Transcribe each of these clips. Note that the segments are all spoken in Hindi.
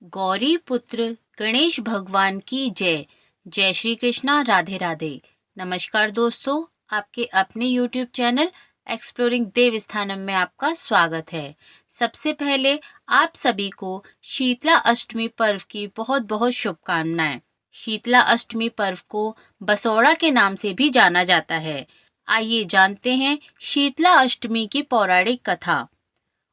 गौरी पुत्र गणेश भगवान की जय। जय श्री कृष्णा, राधे राधे। नमस्कार दोस्तों, आपके अपने YouTube चैनल एक्सप्लोरिंग देवस्थानम में आपका स्वागत है। सबसे पहले आप सभी को शीतला अष्टमी पर्व की बहुत बहुत शुभकामनाएं। शीतला अष्टमी पर्व को बसौड़ा के नाम से भी जाना जाता है। आइए जानते हैं शीतला अष्टमी की पौराणिक कथा।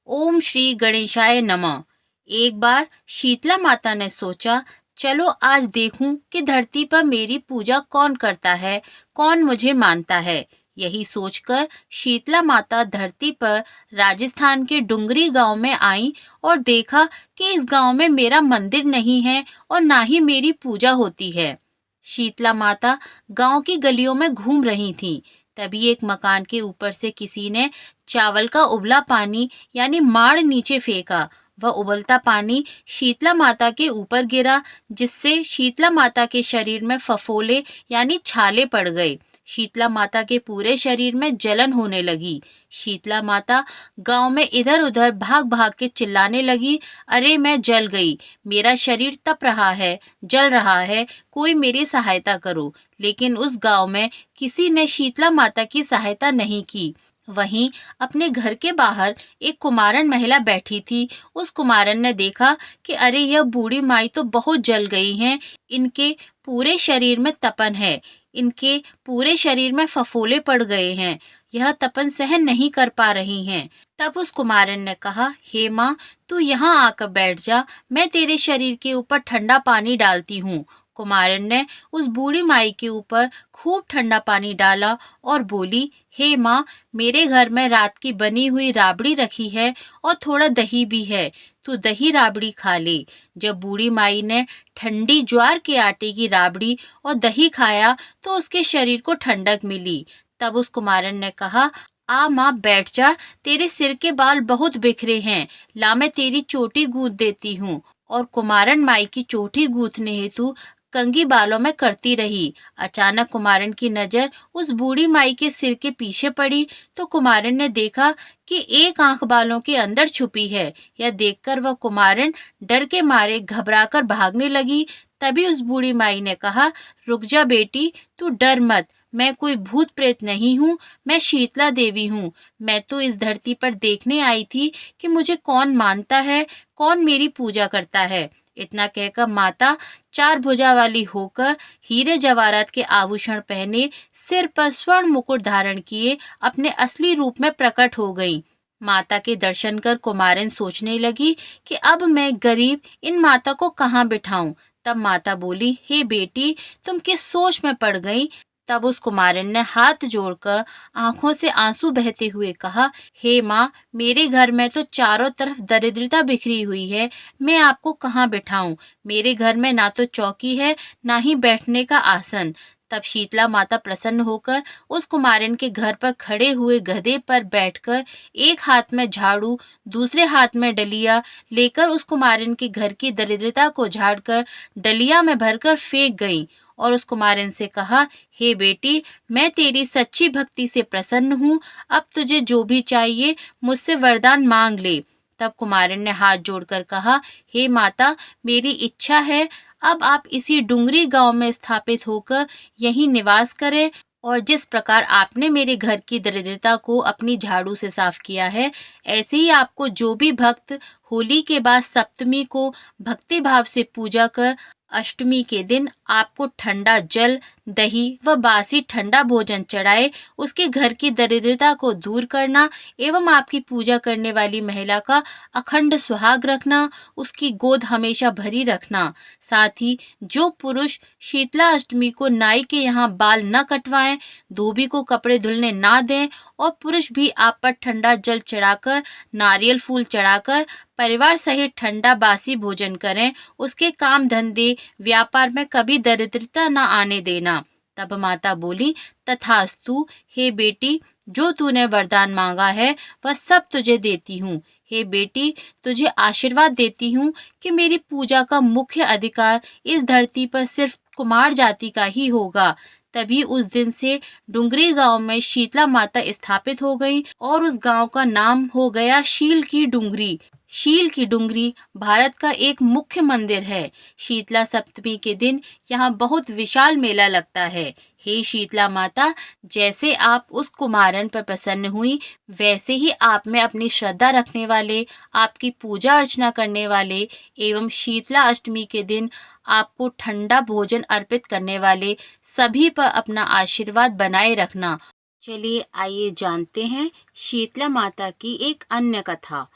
ओम श्री गणेशाय नमः। एक बार शीतला माता ने सोचा, चलो आज देखूं कि धरती पर मेरी पूजा कौन करता है, कौन मुझे मानता है। यही सोचकर शीतला माता धरती पर राजस्थान के डुंगरी गांव में आई और देखा कि इस गांव में मेरा मंदिर नहीं है और ना ही मेरी पूजा होती है। शीतला माता गांव की गलियों में घूम रही थी। तभी एक मकान के ऊपर से किसी ने चावल का उबला पानी यानी माड़ नीचे फेंका। वह उबलता पानी शीतला माता के ऊपर गिरा, जिससे शीतला माता के शरीर में फफोले यानी छाले पड़ गए। शीतला माता के पूरे शरीर में जलन होने लगी। शीतला माता गांव में इधर उधर भाग भाग के चिल्लाने लगी, अरे मैं जल गई, मेरा शरीर तप रहा है, जल रहा है, कोई मेरी सहायता करो। लेकिन उस गांव में किसी ने शीतला माता की सहायता नहीं की। वहीं अपने घर के बाहर एक कुमारन महिला बैठी थी। उस कुमारन ने देखा कि अरे यह बूढ़ी माई तो बहुत जल गई हैं, इनके पूरे शरीर में तपन है, इनके पूरे शरीर में फफोले पड़ गए हैं, यह तपन सहन नहीं कर पा रही हैं। तब उस कुमारन ने कहा, हे माँ, तू यहाँ आकर बैठ जा, मैं तेरे शरीर के ऊपर ठंडा पानी डालती हूँ। कुमारन ने उस बूढ़ी माई के ऊपर खूब ठंडा पानी डाला और बोली, हे माँ, मेरे घर में रात की बनी हुई राबड़ी रखी है और थोड़ा दही भी है, तू दही राबड़ी खा ले। जब बूढ़ी माई ने ठंडी ज्वार के आटे की राबड़ी और दही खाया तो उसके शरीर को ठंडक मिली। तब उस कुमारन ने कहा, आ माँ बैठ जा, तेरे सिर के बाल बहुत बिखरे हैं, ला मैं तेरी चोटी गूंथ देती हूँ। और कुमारन माई की चोटी गूंथने हेतु कंघी बालों में करती रही। अचानक कुमारन की नजर उस बूढ़ी माई के सिर के पीछे पड़ी तो कुमारन ने देखा कि एक आंख बालों के अंदर छुपी है। यह देखकर वह कुमारन डर के मारे घबराकर भागने लगी। तभी उस बूढ़ी माई ने कहा, रुक जा बेटी, तू डर मत, मैं कोई भूत प्रेत नहीं हूँ, मैं शीतला देवी हूँ। मैं तो इस धरती पर देखने आई थी कि मुझे कौन मानता है, कौन मेरी पूजा करता है। इतना कहकर माता चार भुजा वाली होकर हीरे जवाहरात के आभूषण पहने, सिर पर स्वर्ण मुकुट धारण किए अपने असली रूप में प्रकट हो गई। माता के दर्शन कर कुमारन सोचने लगी कि अब मैं गरीब इन माता को कहाँ बिठाऊं। तब माता बोली, हे बेटी, तुम किस सोच में पड़ गई। तब उस कुमारन ने हाथ जोड़कर आंखों से आंसू बहते हुए कहा, हे माँ, मेरे घर में तो चारों तरफ दरिद्रता बिखरी हुई है, मैं आपको कहाँ बिठाऊं। मेरे घर में ना तो चौकी है, ना ही बैठने का आसन। तब शीतला माता प्रसन्न होकर उस कुमारन के घर पर खड़े हुए गधे पर बैठकर एक हाथ में झाड़ू, दूसरे हाथ में डलिया लेकर उस कुमारन के घर की दरिद्रता को झाड़कर डलिया में भरकर फेंक गई और उस कुमारन से कहा, हे बेटी, मैं तेरी सच्ची भक्ति से प्रसन्न हूँ, अब तुझे जो भी चाहिए मुझसे वरदान मांग ले। तब कुमारन ने हाथ जोड़कर कहा, हे माता, मेरी इच्छा है अब आप इसी डुंगरी गांव में स्थापित होकर यहीं निवास करें और जिस प्रकार आपने मेरे घर की दरिद्रता को अपनी झाड़ू से साफ किया है, ऐसे ही आपको जो भी भक्त होली के बाद सप्तमी को भक्ति भाव से पूजा कर अष्टमी के दिन आपको ठंडा जल, दही व बासी ठंडा भोजन चढ़ाए, उसके घर की दरिद्रता को दूर करना एवं आपकी पूजा करने वाली महिला का अखंड सुहाग रखना, उसकी गोद हमेशा भरी रखना। साथ ही जो पुरुष शीतला अष्टमी को नाई के यहाँ बाल न कटवाएं, धोबी को कपड़े धुलने ना दें और पुरुष भी आप पर ठंडा जल चढ़ाकर, नारियल फूल चढ़ाकर परिवार सहित ठंडा बासी भोजन करें, उसके काम धंधे व्यापार में कभी दरिद्रता न आने देना। तब माता बोली, तथास्तु, हे बेटी, जो तूने वरदान मांगा है वह सब तुझे देती हूँ। हे बेटी, तुझे आशीर्वाद देती हूँ कि मेरी पूजा का मुख्य अधिकार इस धरती पर सिर्फ कुमार जाति का ही होगा। तभी उस दिन से डुंगरी गांव में शीतला माता स्थापित हो गई और उस गांव का नाम हो गया शील की डुंगरी। शील की डुंगरी भारत का एक मुख्य मंदिर है। शीतला सप्तमी के दिन यहाँ बहुत विशाल मेला लगता है। हे शीतला माता, जैसे आप उस कुमारन पर प्रसन्न हुई, वैसे ही आप में अपनी श्रद्धा रखने वाले, आपकी पूजा अर्चना करने वाले एवं शीतला अष्टमी के दिन आपको ठंडा भोजन अर्पित करने वाले सभी पर अपना आशीर्वाद बनाए रखना। चलिए आइए जानते हैं शीतला माता की एक अन्य कथा।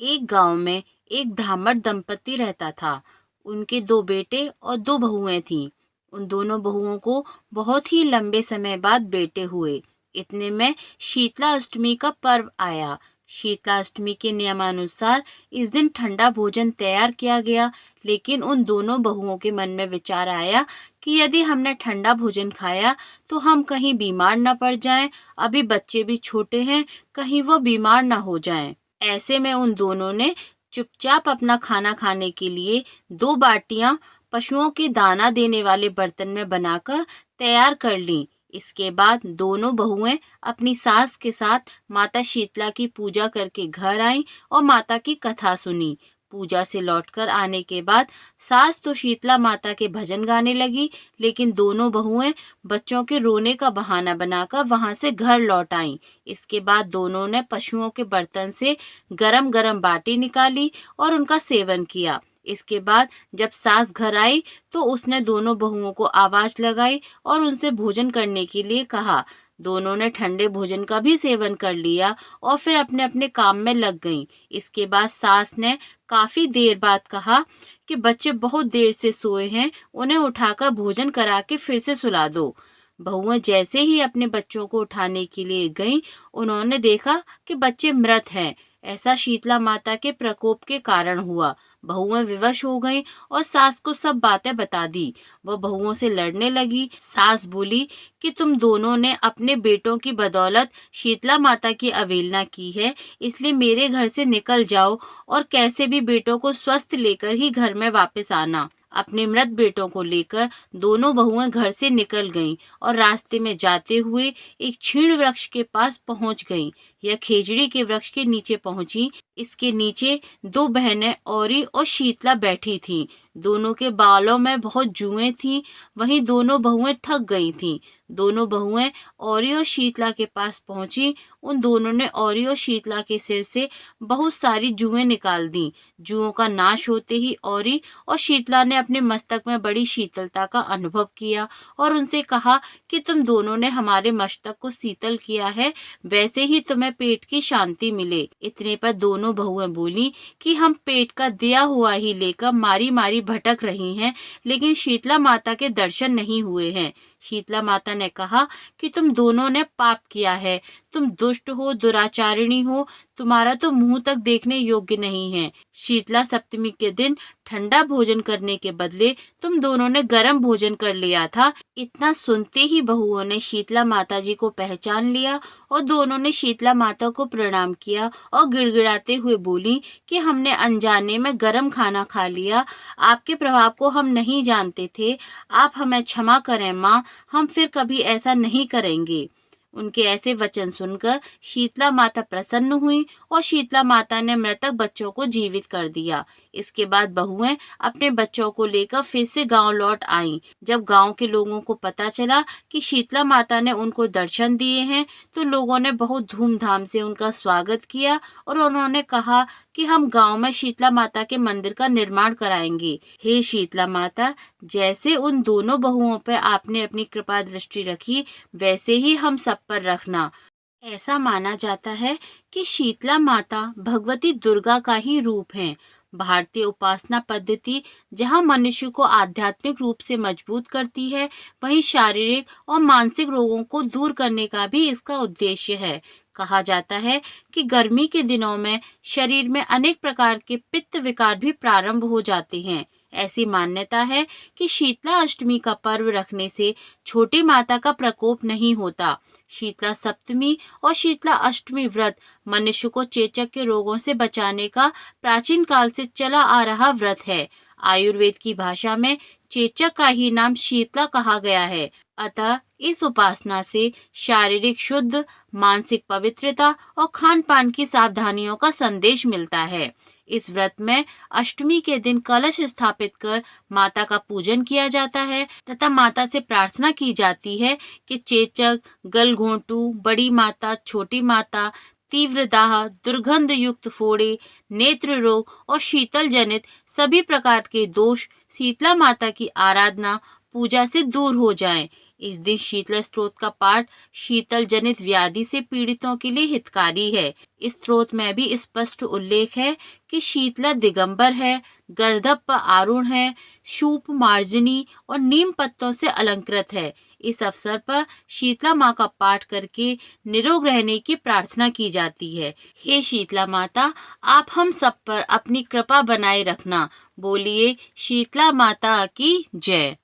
एक गांव में एक ब्राह्मण दंपति रहता था। उनके दो बेटे और दो बहुएं थीं। उन दोनों बहुओं को बहुत ही लंबे समय बाद बेटे हुए। इतने में शीतला अष्टमी का पर्व आया। शीतला अष्टमी के नियमानुसार इस दिन ठंडा भोजन तैयार किया गया, लेकिन उन दोनों बहुओं के मन में विचार आया कि यदि हमने ठंडा भोजन खाया तो हम कहीं बीमार न पड़ जाएं। अभी बच्चे भी छोटे हैं, कहीं वो बीमार न हो जाएं। ऐसे में उन दोनों ने चुपचाप अपना खाना खाने के लिए दो बाटियां पशुओं के दाना देने वाले बर्तन में बनाकर तैयार कर लीं। इसके बाद दोनों बहुएं अपनी सास के साथ माता शीतला की पूजा करके घर आईं और माता की कथा सुनी। पूजा से लौटकर आने के बाद सास तो शीतला माता के भजन गाने लगी, लेकिन दोनों बहुएं बच्चों के रोने का बहाना बनाकर वहां से घर लौट आईं। इसके बाद दोनों ने पशुओं के बर्तन से गरम गरम बाटी निकाली और उनका सेवन किया। इसके बाद जब सास घर आई तो उसने दोनों बहुओं को आवाज लगाई और उनसे भोजन करने के लिए कहा। दोनों ने ठंडे भोजन का भी सेवन कर लिया और फिर अपने अपने काम में लग गईं। इसके बाद सास ने काफी देर बाद कहा कि बच्चे बहुत देर से सोए हैं, उन्हें उठाकर भोजन करा के फिर से सुला दो। बहुएं जैसे ही अपने बच्चों को उठाने के लिए गईं, उन्होंने देखा कि बच्चे मृत हैं। ऐसा शीतला माता के प्रकोप के कारण हुआ। बहुएं विवश हो गईं और सास को सब बातें बता दी। वह बहुओं से लड़ने लगी। सास बोली कि तुम दोनों ने अपने बेटों की बदौलत शीतला माता की अवहेलना की है, इसलिए मेरे घर से निकल जाओ और कैसे भी बेटों को स्वस्थ लेकर ही घर में वापस आना। अपने मृत बेटों को लेकर दोनों बहुएं घर से निकल गईं और रास्ते में जाते हुए एक छीण वृक्ष के पास पहुंच गईं। यह खेजड़ी के वृक्ष के नीचे पहुंची। इसके नीचे दो बहनें औरी और शीतला बैठी थीं। दोनों के बालों में बहुत जुएं थीं। वहीं दोनों बहुएं थक गई थीं। दोनों बहुएं औरी और शीतला के पास पहुंची। उन दोनों ने औरी और शीतला के सिर से बहुत सारी जुएं निकाल दी। जुओं का नाश होते ही औरी और शीतला ने अपने मस्तक में बड़ी शीतलता का अनुभव किया और उनसे कहा कि तुम दोनों ने हमारे मस्तक को शीतल किया है, वैसे ही तुम्हें पेट की शांति मिले। इतने पर दोनों बहुएं बोली कि हम पेट का दिया हुआ ही लेकर मारी मारी भटक रही हैं, लेकिन शीतला माता के दर्शन नहीं हुए हैं। शीतला माता ने कहा कि तुम दोनों ने पाप किया है, तुम दुष्ट हो, दुराचारिणी हो, तुम्हारा तो मुंह तक देखने योग्य नहीं है। शीतला सप्तमी के दिन ठंडा भोजन करने के बदले तुम दोनों ने गर्म भोजन कर लिया था। इतना सुनते ही बहुओं ने शीतला माता जी को पहचान लिया और दोनों ने शीतला माता को प्रणाम किया और गिड़गिड़ाते हुए बोली कि हमने अनजाने में गर्म खाना खा लिया, आपके प्रभाव को हम नहीं जानते थे, आप हमें क्षमा करें माँ, हम फिर कभी ऐसा नहीं करेंगे। उनके ऐसे वचन सुनकर शीतला माता प्रसन्न हुई और शीतला माता ने मृतक बच्चों को जीवित कर दिया। इसके बाद बहुएं अपने बच्चों को लेकर फिर से गांव लौट आईं। जब गांव के लोगों को पता चला कि शीतला माता ने उनको दर्शन दिए हैं, तो लोगों ने बहुत धूमधाम से उनका स्वागत किया और उन्होंने कहा कि हम गांव में शीतला माता के मंदिर का निर्माण कराएंगे। हे शीतला माता, जैसे उन दोनों बहुओं पर आपने अपनी कृपा दृष्टि रखी, वैसे ही हम सब पर रखना। ऐसा माना जाता है कि शीतला माता भगवती दुर्गा का ही रूप है। भारतीय उपासना पद्धति जहाँ मनुष्य को आध्यात्मिक रूप से मजबूत करती है, वहीं शारीरिक और मानसिक रोगों को दूर करने का भी इसका उद्देश्य है। कहा जाता है कि गर्मी के दिनों में शरीर में अनेक प्रकार के पित्त विकार भी प्रारंभ हो जाते हैं। ऐसी मान्यता है कि शीतला अष्टमी का पर्व रखने से छोटी माता का प्रकोप नहीं होता। शीतला सप्तमी और शीतला अष्टमी व्रत मनुष्य को चेचक के रोगों से बचाने का प्राचीन काल से चला आ रहा व्रत है। आयुर्वेद की भाषा में चेचक का ही नाम शीतला कहा गया है। अतः इस उपासना से शारीरिक शुद्ध, मानसिक पवित्रता और खान पान की सावधानियों का संदेश मिलता है। इस व्रत में अष्टमी के दिन कलश स्थापित कर माता का पूजन किया जाता है तथा माता से प्रार्थना की जाती है कि चेचक, गलघोंटू, बड़ी माता, छोटी माता, तीव्र दाह, दुर्गंध युक्त फोड़े, नेत्र रोग और शीतल जनित सभी प्रकार के दोष शीतला माता की आराधना पूजा से दूर हो जाएं। इस दिन शीतला स्तोत्र का पाठ शीतल जनित व्याधि से पीड़ितों के लिए हितकारी है। इस स्तोत्र में भी स्पष्ट उल्लेख है कि शीतला दिगंबर है, गर्दभ पर आरूढ़ है, शूप मार्जनी और नीम पत्तों से अलंकृत है। इस अवसर पर शीतला माँ का पाठ करके निरोग रहने की प्रार्थना की जाती है। हे शीतला माता, आप हम सब पर अपनी कृपा बनाए रखना। बोलिए शीतला माता की जय।